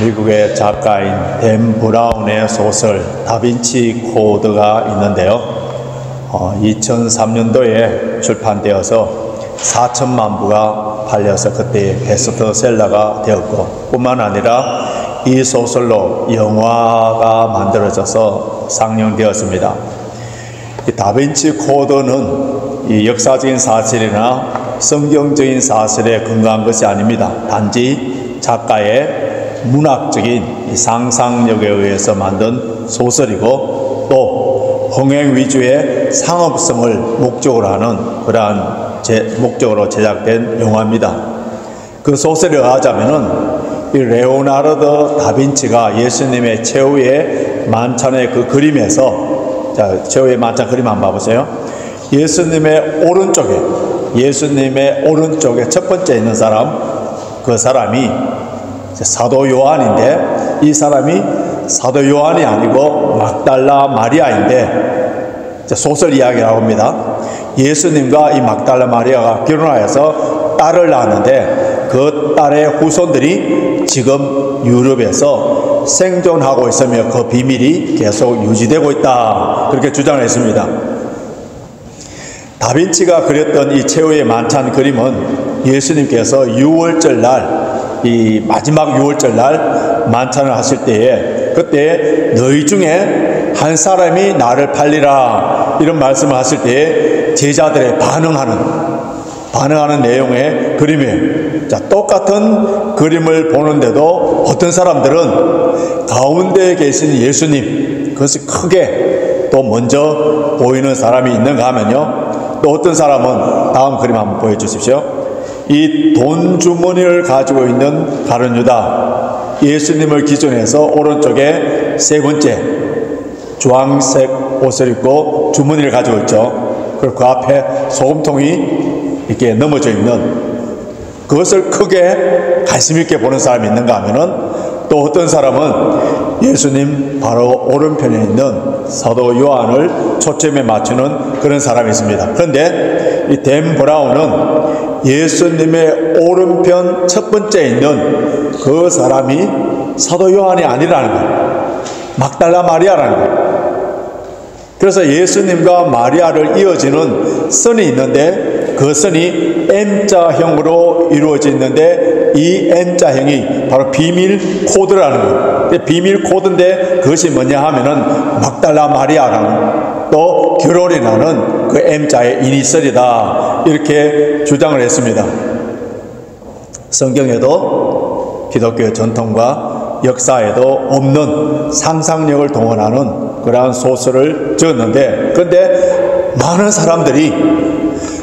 미국의 작가인 댄 브라운의 소설 다빈치 코드가 있는데요. 2003년도에 출판되어서 4천만 부가 팔려서 그때 베스트셀러가 되었고, 뿐만 아니라 이 소설로 영화가 만들어져서 상영되었습니다. 이 다빈치 코드는 이 역사적인 사실이나 성경적인 사실에 근거한 것이 아닙니다. 단지 작가의 문학적인 상상력에 의해서 만든 소설이고, 또 흥행 위주의 상업성을 목적으로 하는 그러한 목적으로 제작된 영화입니다. 그 소설에 의하자면은 이 레오나르도 다빈치가 예수님의 최후의 만찬의 그 그림에서, 자, 최후의 만찬 그림 한번 봐보세요. 예수님의 오른쪽에 첫 번째 있는 사람, 그 사람이 사도 요한인데, 이 사람이 사도 요한이 아니고 막달라 마리아인데, 소설 이야기라고 합니다. 예수님과 이 막달라 마리아가 결혼하여서 딸을 낳았는데, 그 딸의 후손들이 지금 유럽에서 생존하고 있으며 그 비밀이 계속 유지되고 있다, 그렇게 주장을 했습니다. 다빈치가 그렸던 이 최후의 만찬 그림은 예수님께서 6월절 날, 이 마지막 6월절 날 만찬을 하실 때에, 그때 너희 중에 한 사람이 나를 팔리라, 이런 말씀을 하실 때에 제자들의 반응하는 내용의 그림이에요. 자, 똑같은 그림을 보는데도 어떤 사람들은 가운데에 계신 예수님, 그것이 크게 또 먼저 보이는 사람이 있는가 하면요, 또 어떤 사람은 다음 그림 한번 보여주십시오. 이 돈 주머니를 가지고 있는 가룟 유다, 예수님을 기준해서 오른쪽에 세 번째, 주황색 옷을 입고 주머니를 가지고 있죠. 그리고 그 앞에 소금통이 이렇게 넘어져 있는, 그것을 크게 관심 있게 보는 사람이 있는가 하면은, 또 어떤 사람은 예수님 바로 오른편에 있는 사도 요한을 초점에 맞추는 그런 사람이 있습니다. 그런데 이 댄 브라운은 예수님의 오른편 첫 번째 있는 그 사람이 사도 요한이 아니라는 거예요. 막달라 마리아라는 거예요. 그래서 예수님과 마리아를 이어지는 선이 있는데, 그 선이 M자형으로 이루어져 있는데, 이 M자형이 바로 비밀 코드라는 거예요. 비밀 코드인데 그것이 뭐냐 하면은 막달라 마리아라는, 또 결혼이 나는 그 M자의 이니셜이다, 이렇게 주장을 했습니다. 성경에도 기독교의 전통과 역사에도 없는 상상력을 동원하는 그러한 소설을 지었는데, 그런데 많은 사람들이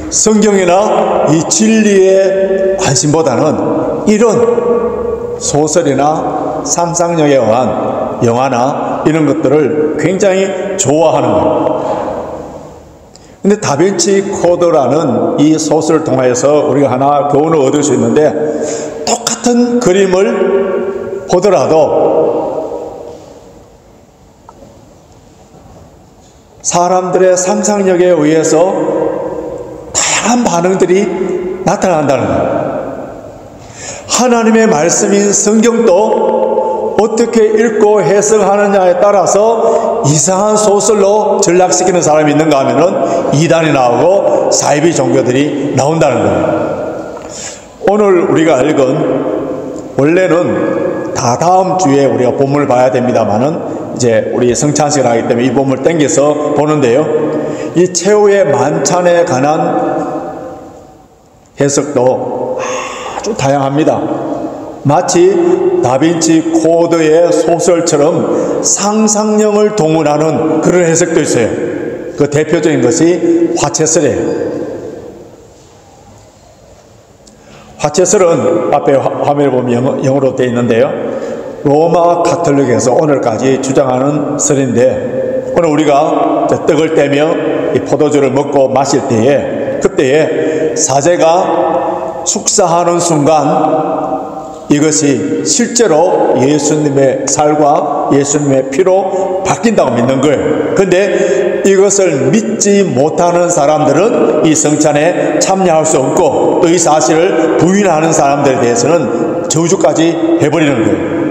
성경이나 이 진리의 관심보다는 이런 소설이나 상상력에 의한 영화나 이런 것들을 굉장히 좋아하는 거예요. 근데 다빈치 코드라는 이 소설을 통해서 우리가 하나 교훈을 얻을 수 있는데, 똑같은 그림을 보더라도 사람들의 상상력에 의해서 다양한 반응들이 나타난다는 거예요. 하나님의 말씀인 성경도 어떻게 읽고 해석하느냐에 따라서 이상한 소설로 전락시키는 사람이 있는가 하면은 이단이 나오고 사이비 종교들이 나온다는 거예요. 오늘 우리가 읽은, 원래는 다 다음 주에 우리가 본문을 봐야 됩니다만은 이제 우리 성찬식을 하기 때문에 이 본문을 땡겨서 보는데요, 이 최후의 만찬에 관한 해석도 아주 다양합니다. 마치 다빈치 코드의 소설처럼 상상력을 동원하는 그런 해석도 있어요. 그 대표적인 것이 화채설이에요. 화채설은 앞에 화면을 보면 영어로 되어 있는데요, 로마 가톨릭에서 오늘까지 주장하는 설인데, 오늘 우리가 떡을 떼며 이 포도주를 먹고 마실 때에, 그때에 사제가 축사하는 순간 이것이 실제로 예수님의 살과 예수님의 피로 바뀐다고 믿는 거예요. 그런데 이것을 믿지 못하는 사람들은 이 성찬에 참여할 수 없고, 또 이 사실을 부인하는 사람들에 대해서는 저주까지 해버리는 거예요.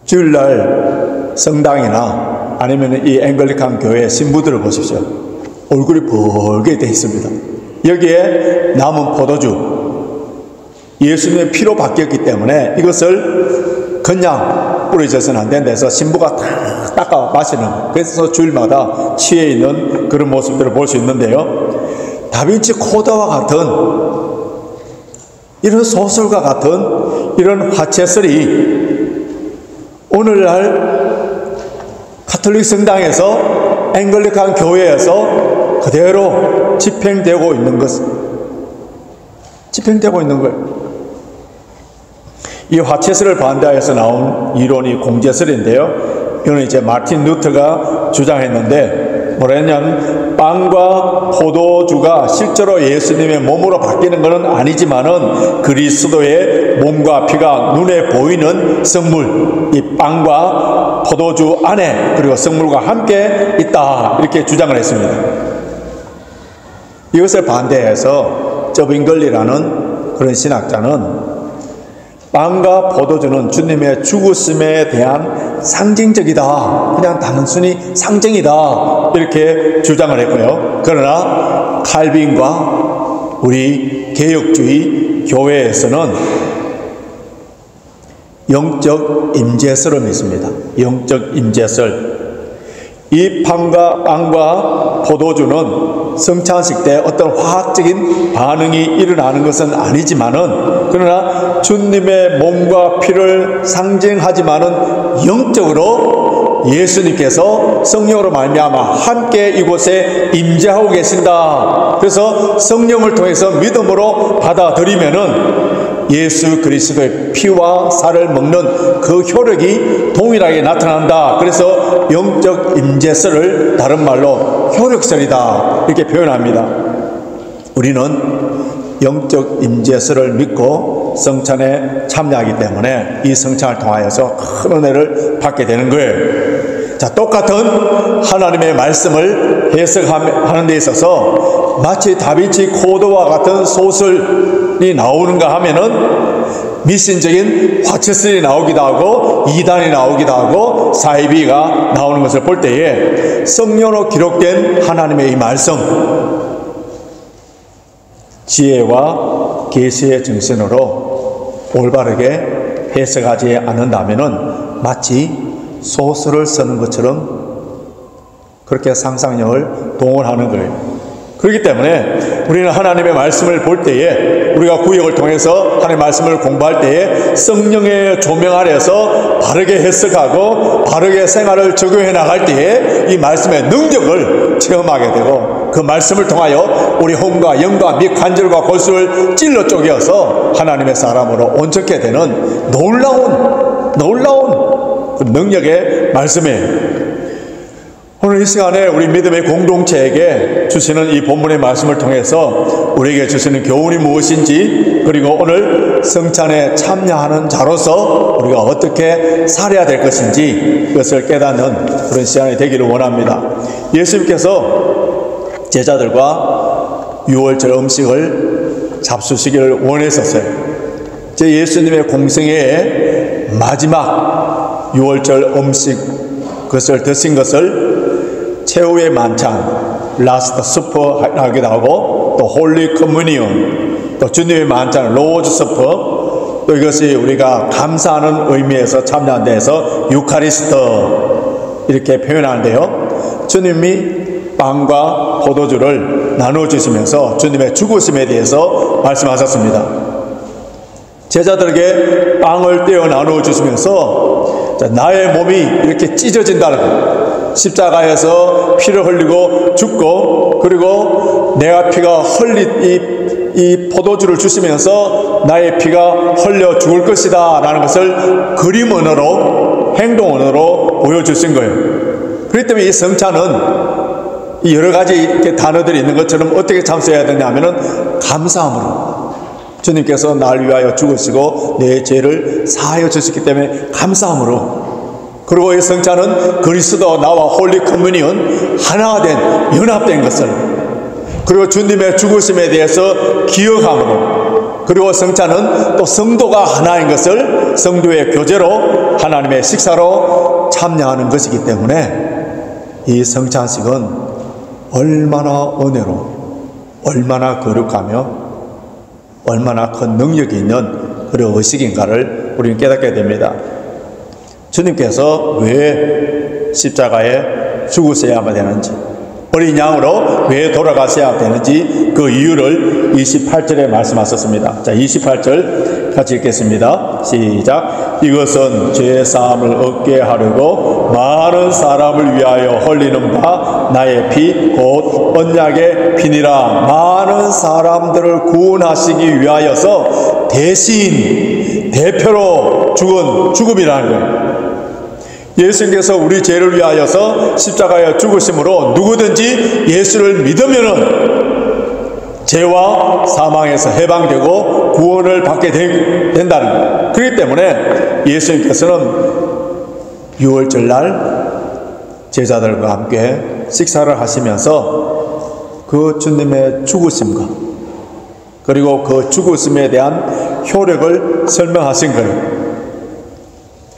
주일날 성당이나 아니면 이 앵글리칸 교회 신부들을 보십시오. 얼굴이 붉게 되어 있습니다. 여기에 남은 포도주, 예수님의 피로 바뀌었기 때문에 이것을 그냥 뿌려져서는 안 된다 해서 신부가 다 닦아 마시는, 그래서 주일마다 취해 있는 그런 모습들을 볼 수 있는데요. 다빈치 코드와 같은 이런 소설과 같은 이런 화채설이 오늘날 가톨릭 성당에서 앵글리칸 교회에서 그대로 집행되고 있는 거예요. 이 화채설을 반대하여서 나온 이론이 공제설인데요. 이거는 이제 마틴 루터가 주장했는데 뭐라 했냐면, 빵과 포도주가 실제로 예수님의 몸으로 바뀌는 것은 아니지만은 그리스도의 몸과 피가 눈에 보이는 성물, 이 빵과 포도주 안에 그리고 성물과 함께 있다, 이렇게 주장을 했습니다. 이것을 반대해서 저빙글리라는 그런 신학자는 빵과 포도주는 주님의 죽으심에 대한 상징적이다, 그냥 단순히 상징이다, 이렇게 주장을 했고요. 그러나 칼빈과 우리 개혁주의 교회에서는 영적 임재설을 믿습니다. 영적 임재설. 이 빵과 포도주는 성찬식 때 어떤 화학적인 반응이 일어나는 것은 아니지만은, 그러나 주님의 몸과 피를 상징하지만은 영적으로 예수님께서 성령으로 말미암아 함께 이곳에 임재하고 계신다. 그래서 성령을 통해서 믿음으로 받아들이면은 예수 그리스도의 피와 살을 먹는 그 효력이 동일하게 나타난다. 그래서 영적 임재설을 다른 말로 효력설이다, 이렇게 표현합니다. 우리는 영적 임재설을 믿고 성찬에 참여하기 때문에 이 성찬을 통하여서 큰 은혜를 받게 되는 거예요. 자, 똑같은 하나님의 말씀을 해석하는 데 있어서 마치 다빈치 코드와 같은 소설이 나오는가 하면은 미신적인 화채설이 나오기도 하고 이단이 나오기도 하고 사이비가 나오는 것을 볼 때에 성령으로 기록된 하나님의 이 말씀, 지혜와 계시의 정신으로 올바르게 해석하지 않는다면은 마치 소설을 쓰는 것처럼 그렇게 상상력을 동원하는 거예요. 그렇기 때문에 우리는 하나님의 말씀을 볼 때에, 우리가 구역을 통해서 하나님의 말씀을 공부할 때에 성령의 조명 아래서 바르게 해석하고 바르게 생활을 적용해 나갈 때에 이 말씀의 능력을 체험하게 되고, 그 말씀을 통하여 우리 혼과 영과 및 관절과 골수를 찔러 쪼개어서 하나님의 사람으로 온전케 되는 놀라운 그 능력의 말씀이에요. 오늘 이 시간에 우리 믿음의 공동체에게 주시는 이 본문의 말씀을 통해서 우리에게 주시는 교훈이 무엇인지, 그리고 오늘 성찬에 참여하는 자로서 우리가 어떻게 살아야 될 것인지 그것을 깨닫는 그런 시간이 되기를 원합니다. 예수님께서 제자들과 유월절 음식을 잡수시기를 원했었어요. 제 예수님의 공생애의 마지막 유월절 음식, 그것을 드신 것을 최후의 만찬, 라스트 수퍼 하기도 하고, 또 홀리 커뮤니온, 또 주님의 만찬, 로즈 수퍼, 또 이것이 우리가 감사하는 의미에서 참여한 데에서 유카리스트, 이렇게 표현하는데요. 주님이 빵과 포도주를 나눠주시면서 주님의 죽으심에 대해서 말씀하셨습니다. 제자들에게 빵을 떼어 나누어 주시면서 나의 몸이 이렇게 찢어진다는 것, 십자가에서 피를 흘리고 죽고, 그리고 내가 피가 흘린 이 포도주를 주시면서 나의 피가 흘려 죽을 것이다 라는 것을 그림언어로, 행동언어로 보여주신 거예요. 그렇기 때문에 이 성찬은 이 여러 가지 이렇게 단어들이 있는 것처럼 어떻게 참석해야 되냐 하면은 감사함으로, 주님께서 날 위하여 죽으시고 내 죄를 사하여 주셨기 때문에 감사함으로, 그리고 이 성찬은 그리스도 나와 홀리 커뮤니온 하나가 된, 연합된 것을, 그리고 주님의 죽으심에 대해서 기억함으로, 그리고 성찬은 또 성도가 하나인 것을 성도의 교제로 하나님의 식사로 참여하는 것이기 때문에 이 성찬식은 얼마나 은혜로 얼마나 거룩하며 얼마나 큰 능력이 있는 그런 의식인가를 우리는 깨닫게 됩니다. 주님께서 왜 십자가에 죽으셔야만 되는지, 어린 양으로 왜 돌아가셔야 되는지 그 이유를 28절에 말씀하셨습니다. 자, 28절 같이 읽겠습니다. 시작. 이것은 죄사함을 얻게 하려고 많은 사람을 위하여 흘리는 바 나의 피 곧 언약의 피니라. 많은 사람들을 구원하시기 위하여서 대신 대표로 죽은 죽음이라는 거예요. 예수님께서 우리 죄를 위하여서 십자가에 죽으심으로 누구든지 예수를 믿으면은 죄와 사망에서 해방되고 구원을 받게 된다는 거예요. 그렇기 때문에 예수님께서는 유월절날 제자들과 함께 식사를 하시면서 그 주님의 죽으심과 그리고 그 죽으심에 대한 효력을 설명하신 거예요.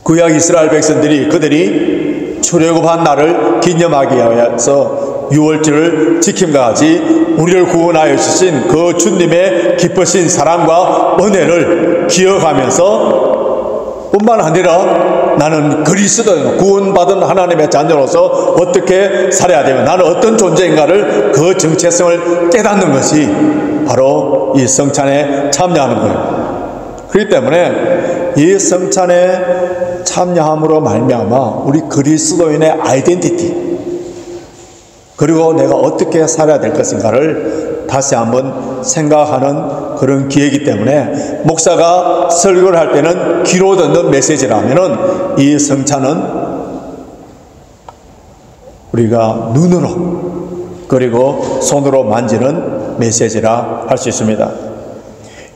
구약 이스라엘 백성들이 그들이 출애굽한 날을 기념하기 위해서 유월절을 지킴과 같이 우리를 구원하여 주신 그 주님의 기쁘신 사랑과 은혜를 기억하면서 뿐만 아니라 나는 그리스도 구원받은 하나님의 자녀로서 어떻게 살아야 되며 나는 어떤 존재인가를 그 정체성을 깨닫는 것이 바로 이 성찬에 참여하는 거예요. 그렇기 때문에 이 성찬에 참여함으로 말미암아 우리 그리스도인의 아이덴티티 그리고 내가 어떻게 살아야 될 것인가를 다시 한번 생각하는 그런 기회이기 때문에 목사가 설교를 할 때는 귀로 듣는 메시지라면은 이 성찬은 우리가 눈으로 그리고 손으로 만지는 메시지라 할 수 있습니다.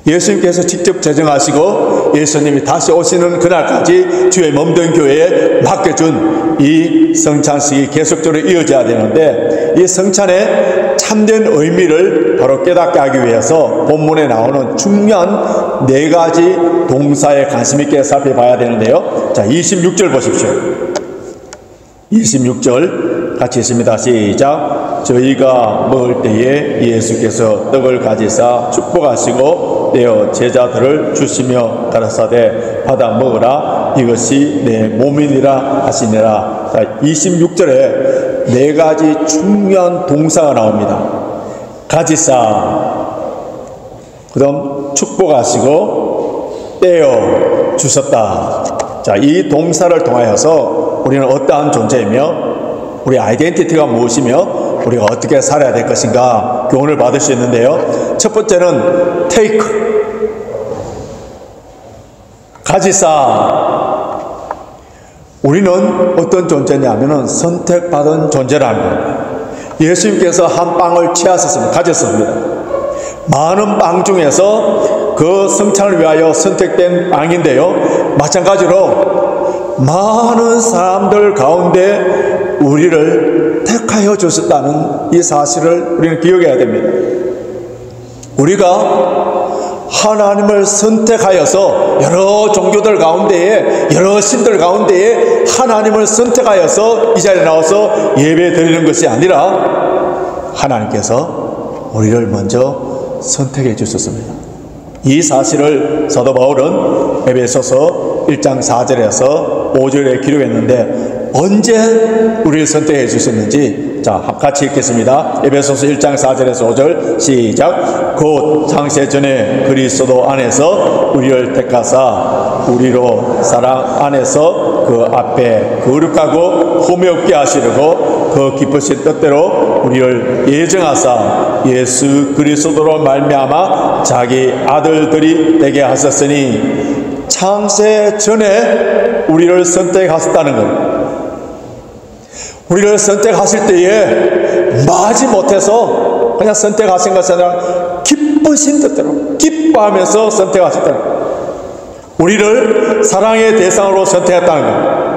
예수님께서 직접 제정하시고 예수님이 다시 오시는 그날까지 주의 몸된 교회에 맡겨준 이 성찬식이 계속적으로 이어져야 되는데 이 성찬의 참된 의미를 바로 깨닫게 하기 위해서 본문에 나오는 중요한 4가지 동사에 관심 있게 살펴봐야 되는데요. 자, 26절 보십시오. 26절 같이 있습니다. 시작. 저희가 먹을 때에 예수께서 떡을 가지사 축복하시고 떼어 제자들을 주시며 가라사대 받아 먹으라 이것이 내 몸이니라 하시니라. 자, 26절에 4가지 중요한 동사가 나옵니다. 가지사, 그 다음 축복하시고 떼어 주셨다. 자, 이 동사를 통하여서 우리는 어떠한 존재이며 우리 아이덴티티가 무엇이며 우리가 어떻게 살아야 될 것인가 교훈을 받을 수 있는데요. 첫 번째는 take, 가지사. 우리는 어떤 존재냐면은 선택받은 존재라는 거예요. 예수님께서 한 빵을 취하셨습니다. 가졌습니다. 많은 빵 중에서 그 성찬을 위하여 선택된 빵인데요. 마찬가지로 많은 사람들 가운데 우리를 택하여 주셨다는 이 사실을 우리는 기억해야 됩니다. 우리가 하나님을 선택하여서 여러 종교들 가운데에 여러 신들 가운데에 하나님을 선택하여서 이 자리에 나와서 예배 드리는 것이 아니라 하나님께서 우리를 먼저 선택해 주셨습니다. 이 사실을 사도 바울은 에베소서 1장 4절에서 5절에 기록했는데 언제 우리를 선택해 주셨는지 자 같이 읽겠습니다. 에베소서 1장 4절에서 5절 시작. 곧 창세전에 그리스도 안에서 우리를 택하사 우리로 사랑 안에서 그 앞에 거룩하고 흠이 없게 하시려고 그 기쁘신 뜻대로 우리를 예정하사 예수 그리스도로 말미암아 자기 아들들이 되게 하셨으니 창세 전에 우리를 선택하셨다는 것. 우리를 선택하실 때에 마지 못해서 그냥 선택하신 것이 아니라 기쁘신 뜻대로 기뻐하면서 선택하셨다는 것. 우리를 사랑의 대상으로 선택했다는 것.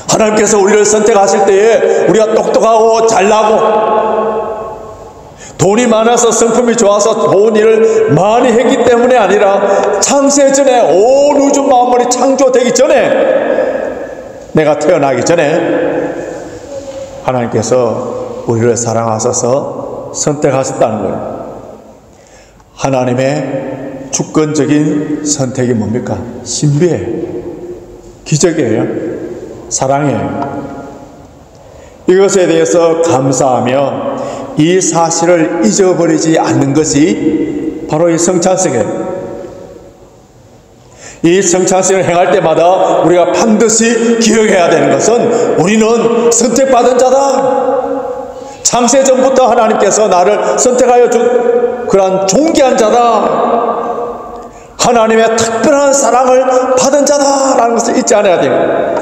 하나님께서 우리를 선택하실 때에 우리가 똑똑하고 잘나고 돈이 많아서 성품이 좋아서 좋은 일을 많이 했기 때문에 아니라 창세 전에 온 우주 만물이 창조되기 전에, 내가 태어나기 전에 하나님께서 우리를 사랑하셔서 선택하셨다는 거예요. 하나님의 주권적인 선택이 뭡니까? 신비예요. 기적이에요. 사랑이에요. 이것에 대해서 감사하며 이 사실을 잊어버리지 않는 것이 바로 이 성찬식이에요. 이 성찬식을 행할 때마다 우리가 반드시 기억해야 되는 것은 우리는 선택받은 자다. 창세 전부터 하나님께서 나를 선택하여 준 그러한 존귀한 자다. 하나님의 특별한 사랑을 받은 자다라는 것을 잊지 않아야 돼요.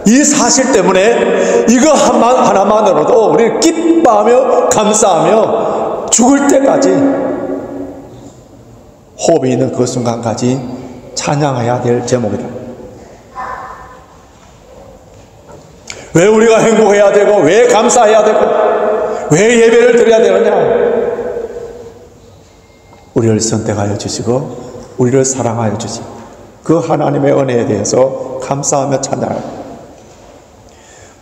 이 사실 때문에 이거 하나만으로도 우리는 기뻐하며 감사하며 죽을 때까지, 호흡이 있는 그 순간까지 찬양해야 될 제목이다. 왜 우리가 행복해야 되고, 왜 감사해야 되고, 왜 예배를 드려야 되느냐? 우리를 선택하여 주시고 우리를 사랑하여 주시고 그 하나님의 은혜에 대해서 감사하며 찬양합니다.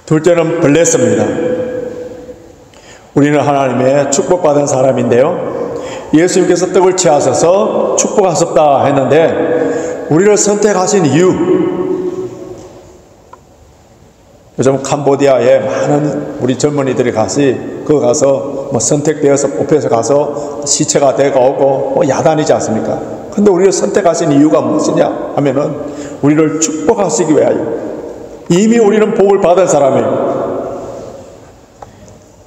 둘째는 블레스입니다. 우리는 하나님의 축복받은 사람인데요, 예수님께서 떡을 취하셔서 축복하셨다 했는데 우리를 선택하신 이유, 요즘 캄보디아에 많은 우리 젊은이들이 가서 선택되어서 뽑혀서 가서 시체가 되고 오고 야단이지 않습니까? 근데 우리를 선택하신 이유가 무엇이냐 하면은 우리를 축복하시기 위하여. 이미 우리는 복을 받은 사람이에요.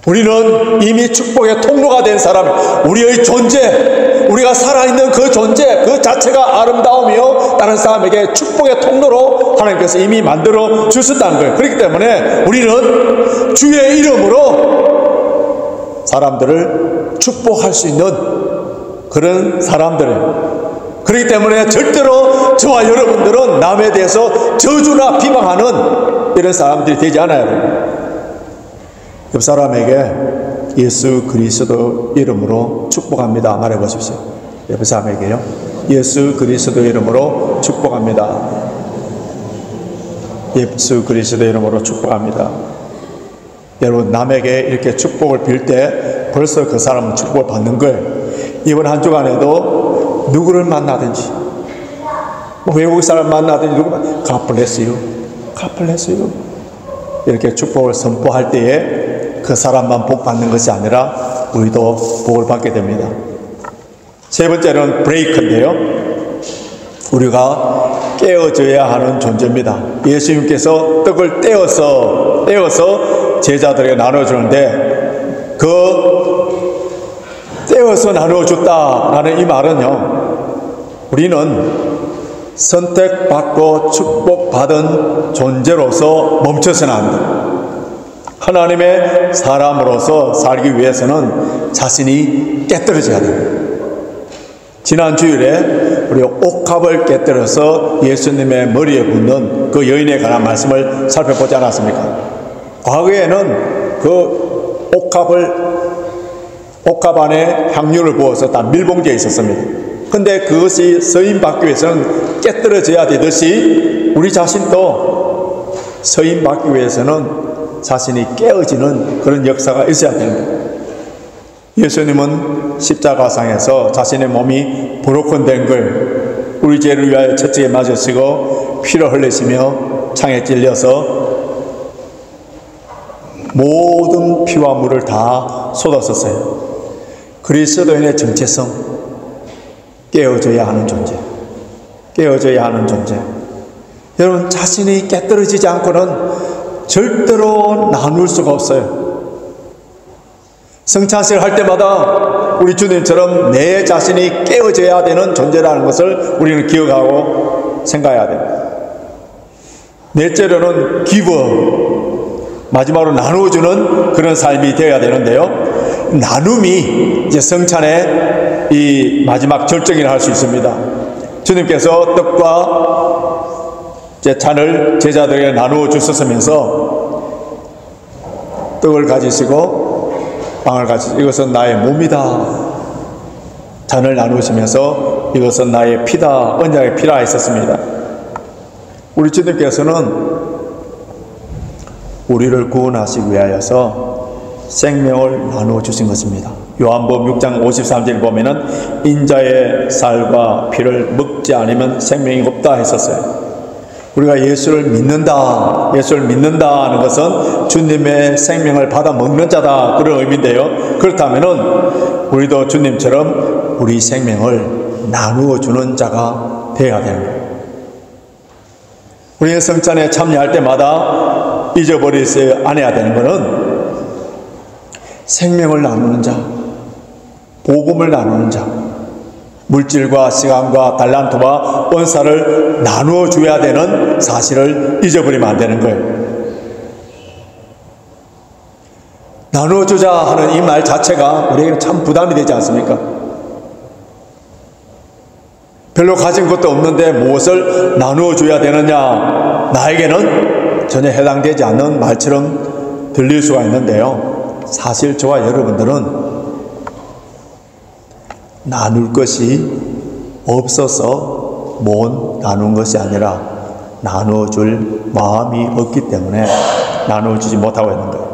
우리는 이미 축복의 통로가 된 사람. 우리의 존재, 우리가 살아있는 그 존재 그 자체가 아름다우며 다른 사람에게 축복의 통로로 하나님께서 이미 만들어 주셨다는 거예요. 그렇기 때문에 우리는 주의 이름으로 사람들을 축복할 수 있는 그런 사람들이에요. 그렇기 때문에 절대로 저와 여러분들은 남에 대해서 저주나 비방하는 이런 사람들이 되지 않아야 돼요. 옆 사람에게 예수 그리스도 이름으로 축복합니다 말해 보십시오. 옆 사람에게요, 예수 그리스도 이름으로 축복합니다. 예수 그리스도 이름으로 축복합니다. 여러분, 남에게 이렇게 축복을 빌 때 벌써 그 사람은 축복을 받는 거예요. 이번 한 주간에도 누구를 만나든지, 외국 사람 만나든지, God bless you, God bless you 이렇게 축복을 선포할 때에 그 사람만 복 받는 것이 아니라 우리도 복을 받게 됩니다. 세 번째는 브레이크인데요, 우리가 깨어져야 하는 존재입니다. 예수님께서 떡을 떼어서 제자들에게 나눠주는데 그 떼어서 나눠줬다라는 이 말은요, 우리는 선택받고 축복받은 존재로서 멈춰서는 안 됩니다. 하나님의 사람으로서 살기 위해서는 자신이 깨뜨려져야 됩니다. 지난 주일에 우리 옥합을 깨뜨려서 예수님의 머리에 붙는 그 여인에 관한 말씀을 살펴보지 않았습니까? 과거에는 그 옥합 안에 향유를 부어서 다 밀봉되어 있었습니다. 근데 그것이 서임받기 위해서는 깨뜨려져야 되듯이 우리 자신도 서임받기 위해서는 자신이 깨어지는 그런 역사가 있어야 됩니다. 예수님은 십자가상에서 자신의 몸이 브로큰된 걸 우리 죄를 위하여 채찍에 맞으시고 피를 흘리시며 창에 찔려서 모든 피와 물을 다 쏟았었어요. 그리스도인의 정체성, 깨어져야 하는 존재, 깨어져야 하는 존재. 여러분, 자신이 깨뜨려지지 않고는 절대로 나눌 수가 없어요. 성찬식을 할 때마다 우리 주님처럼 내 자신이 깨어져야 되는 존재라는 것을 우리는 기억하고 생각해야 됩니다. 넷째로는 기버, 마지막으로 나누어주는 그런 삶이 되어야 되는데요, 나눔이 이제 성찬의 이 마지막 절정이라 할 수 있습니다. 주님께서 떡과 이제 잔을 제자들에게 나누어 주셨으면서 떡을 가지시고 빵을 가지고 이것은 나의 몸이다. 잔을 나누시면서 이것은 나의 피다, 언약의 피라 했었습니다. 우리 주님께서는 우리를 구원하시기 위하여서 생명을 나누어 주신 것입니다. 요한복음 6장 53절 보면은 인자의 살과 피를 먹지 않으면 생명이 없다 했었어요. 우리가 예수를 믿는다 하는 것은 주님의 생명을 받아 먹는 자다, 그런 의미인데요. 그렇다면은 우리도 주님처럼 우리 생명을 나누어 주는 자가 되어야 되는 거예요. 우리의 성찬에 참여할 때마다 잊어버리지 않아야 되는 것은 생명을 나누는 자, 복음을 나누는 자, 물질과 시간과 달란트와 은사를 나누어 줘야 되는 사실을 잊어버리면 안 되는 거예요. 나누어 주자 하는 이 말 자체가 우리에게는 참 부담이 되지 않습니까? 별로 가진 것도 없는데 무엇을 나누어 줘야 되느냐, 나에게는 전혀 해당되지 않는 말처럼 들릴 수가 있는데요. 사실 저와 여러분들은 나눌 것이 없어서 못 나눈 것이 아니라 나누어 줄 마음이 없기 때문에 나누어 주지 못하고 있는 거예요.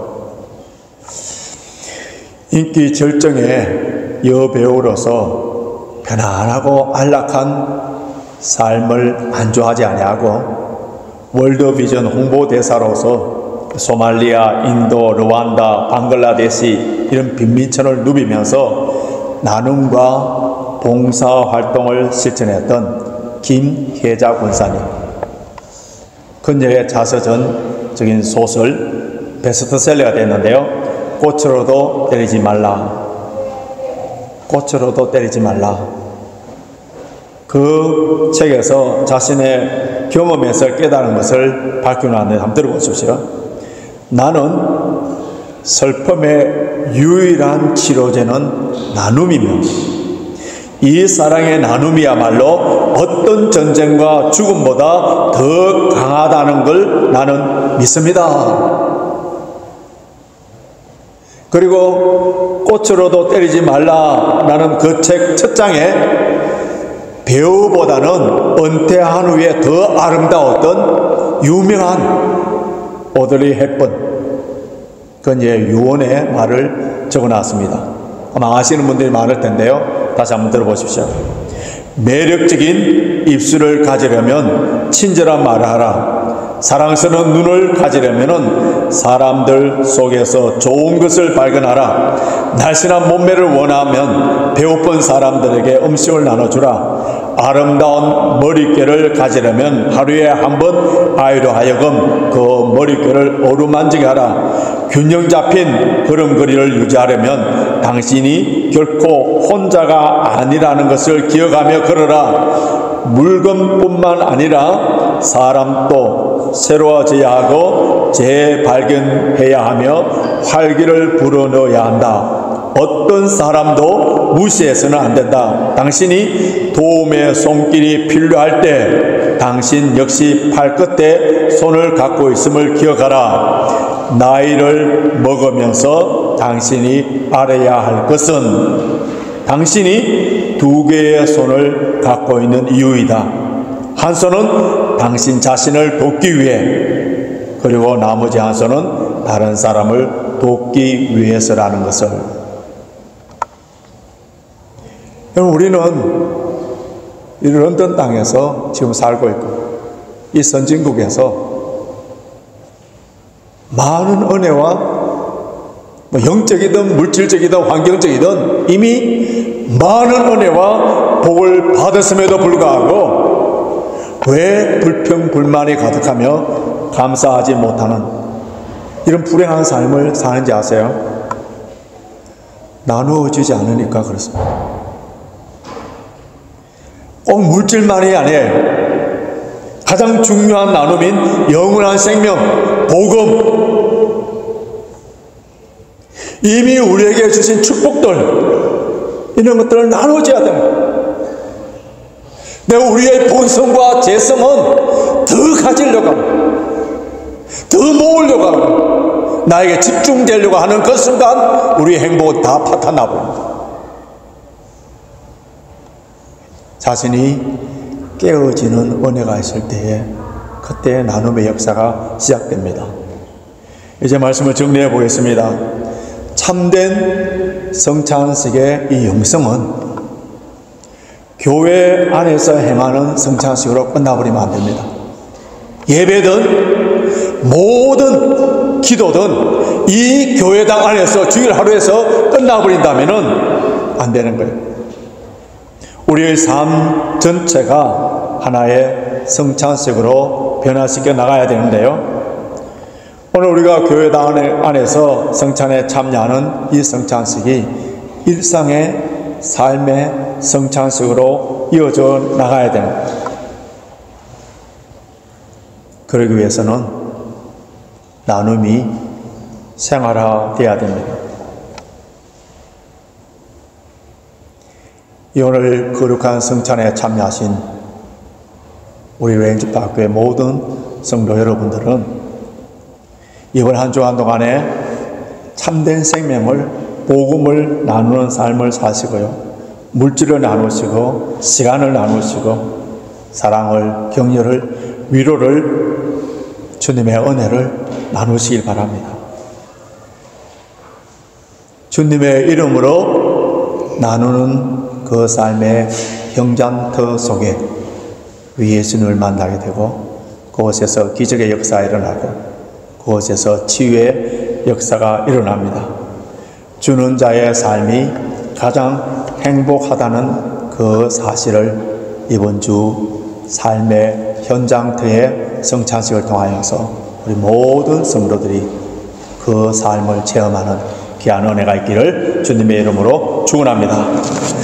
인기 절정의 여배우로서 편안하고 안락한 삶을 안주하지 아니하고 월드비전 홍보대사로서 소말리아, 인도, 르완다, 방글라데시 이런 빈민촌을 누비면서 나눔과 봉사활동을 실천했던 김혜자 권사님, 그녀의 자서전적인 소설 베스트셀러가 됐는데요. 꽃으로도 때리지 말라, 꽃으로도 때리지 말라. 그 책에서 자신의 경험에서 깨달은 것을 밝혀놨는데 한번 들어보십시오. 나는 슬픔의 유일한 치료제는 나눔이며 이 사랑의 나눔이야말로 어떤 전쟁과 죽음보다 더 강하다는 걸 나는 믿습니다. 그리고 꽃으로도 때리지 말라라는 그 책 첫 장에 배우보다는 은퇴한 후에 더 아름다웠던 유명한 오드리 헵번, 그녀의 유언의 말을 적어놨습니다. 아마 아시는 분들이 많을 텐데요. 다시 한번 들어보십시오. 매력적인 입술을 가지려면 친절한 말을 하라. 사랑스러운 눈을 가지려면 사람들 속에서 좋은 것을 발견하라. 날씬한 몸매를 원하면 배고픈 사람들에게 음식을 나눠주라. 아름다운 머릿결을 가지려면 하루에 한 번 아이로 하여금 그 머릿결을 어루만지게 하라. 균형 잡힌 걸음걸이를 유지하려면 당신이 결코 혼자가 아니라는 것을 기억하며 걸어라. 물건뿐만 아니라 사람도 새로워져야 하고 재발견해야 하며 활기를 불어넣어야 한다. 어떤 사람도 무시해서는 안 된다. 당신이 도움의 손길이 필요할 때 당신 역시 팔끝에 손을 갖고 있음을 기억하라. 나이를 먹으면서 당신이 알아야 할 것은 당신이 두 개의 손을 갖고 있는 이유이다. 한 손은 당신 자신을 돕기 위해, 그리고 나머지 한 손은 다른 사람을 돕기 위해서라는 것을. 우리는 이 런던 땅에서 지금 살고 있고 이 선진국에서 많은 은혜와 영적이든 물질적이든 환경적이든 이미 많은 은혜와 복을 받았음에도 불구하고 왜 불평 불만이 가득하며 감사하지 못하는 이런 불행한 삶을 사는지 아세요? 나누어지지 않으니까 그렇습니다. 꼭 물질만이 아니에요. 가장 중요한 나눔인 영원한 생명, 복음, 이미 우리에게 주신 축복들, 이런 것들을 나눠줘야 됩니다. 내 우리의 본성과 재성은 더 가지려고 하고 더 모으려고 하고 나에게 집중되려고 하는 그 순간 우리의 행복은 다 파탄나 버립니다. 자신이 깨어지는 은혜가 있을 때에 그때 나눔의 역사가 시작됩니다. 이제 말씀을 정리해 보겠습니다. 참된 성찬식의 이 영성은 교회 안에서 행하는 성찬식으로 끝나버리면 안 됩니다. 예배든 모든 기도든 이 교회당 안에서 주일 하루에서 끝나버린다면 안 되는 거예요. 우리의 삶 전체가 하나의 성찬식으로 변화시켜 나가야 되는데요. 오늘 우리가 교회당 안에서 성찬에 참여하는 이 성찬식이 일상의 삶의 성찬식으로 이어져 나가야 됩니다. 그러기 위해서는 나눔이 생활화되어야 됩니다. 이 오늘 거룩한 성찬에 참여하신 우리 레인지파교회 모든 성도 여러분들은 이번 한 주 한동안에 참된 생명을, 복음을 나누는 삶을 사시고요. 물질을 나누시고 시간을 나누시고 사랑을, 격려를, 위로를, 주님의 은혜를 나누시길 바랍니다. 주님의 이름으로 나누는 그 삶의 형장터 속에 우리 예수님을 만나게 되고 그곳에서 기적의 역사가 일어나고 그곳에서 치유의 역사가 일어납니다. 주는 자의 삶이 가장 행복하다는 그 사실을 이번 주 삶의 현장터의 성찬식을 통하여서 우리 모든 성도들이 그 삶을 체험하는 귀한 은혜가 있기를 주님의 이름으로 축원합니다.